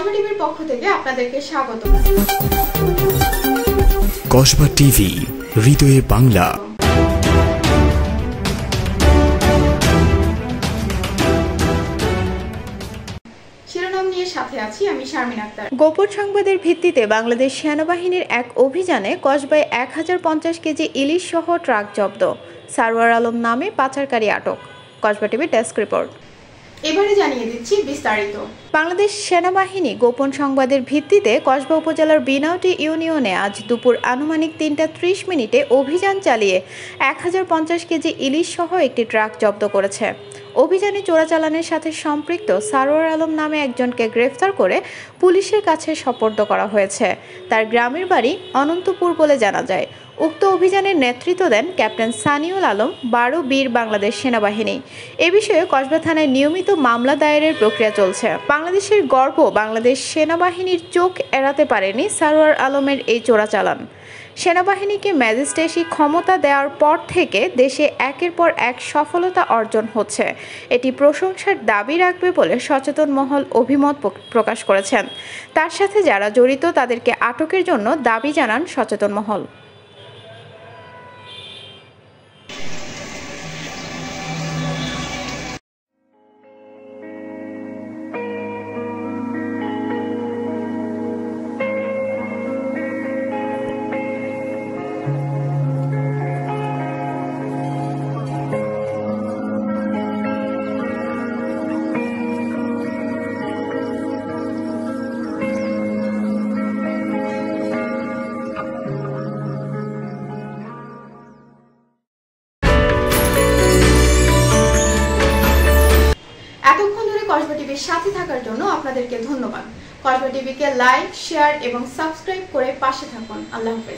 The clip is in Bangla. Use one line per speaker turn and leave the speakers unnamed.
কসবা টিভির পক্ষ থেকে আপনাদেরকে স্বাগত।
কসবা টিভি, হৃদয়ে বাংলা।
শিরোনাম নিয়ে সাথে আছি আমি শারমিন আক্তার।
গোপন সংবাদের ভিত্তিতে বাংলাদেশ সেনাবাহিনীর এক অভিযানে কসবায় 1050 কেজি ইলিশ সহ ট্রাক জব্দ। সারওয়ার আলম নামে পাচারকারী আটক। কসবা টিভির ডেস্ক রিপোর্ট।
এবারে জানিয়ে দিচ্ছি বিস্তারিত।
বাংলাদেশ সেনাবাহিনী গোপন সংবাদের ভিত্তিতে কসবা উপজেলার বিনাউটি ইউনিয়নে আজ দুপুর আনুমানিক 3টা 30 মিনিটে অভিযান চালিয়ে 1050 কেজি ইলিশ সহ একটি ট্রাক জব্দ করেছে। অভিযানে চোরাচালানের সাথে সম্পৃক্ত সারওয়ার আলম নামে একজনকে গ্রেফতার করে পুলিশের কাছে সোপর্দ করা হয়েছে। তার গ্রামের বাড়ি অনন্তপুর বলে জানা যায়। উক্ত অভিযানের নেতৃত্ব দেন ক্যাপ্টেন সানিউল আলম, 12 বীর বাংলাদেশ সেনাবাহিনী। এ বিষয়ে কসবা থানায় নিয়মিত মামলা দায়েরের প্রক্রিয়া চলছে। বাংলাদেশের গর্ব বাংলাদেশ সেনাবাহিনীর চোখ এড়াতে পারেনি সারওয়ার আলমের এই চোরাচালান। সেনাবাহিনীকে ম্যাজিস্ট্রেসি ক্ষমতা দেওয়ার পর থেকে দেশে একের পর এক সফলতা অর্জন হচ্ছে। এটি প্রশংসার দাবি রাখবে বলে সচেতন মহল অভিমত প্রকাশ করেছেন। তার সাথে যারা জড়িত তাদেরকে আটকের জন্য দাবি জানান সচেতন মহল।
কসবা টিভির সাথে থাকার জন্য আপনাদেরকে ধন্যবাদ। কসবা টিভিকে লাইক, শেয়ার এবং সাবস্ক্রাইব করে পাশে থাকুন। আল্লাহ হাফেজ।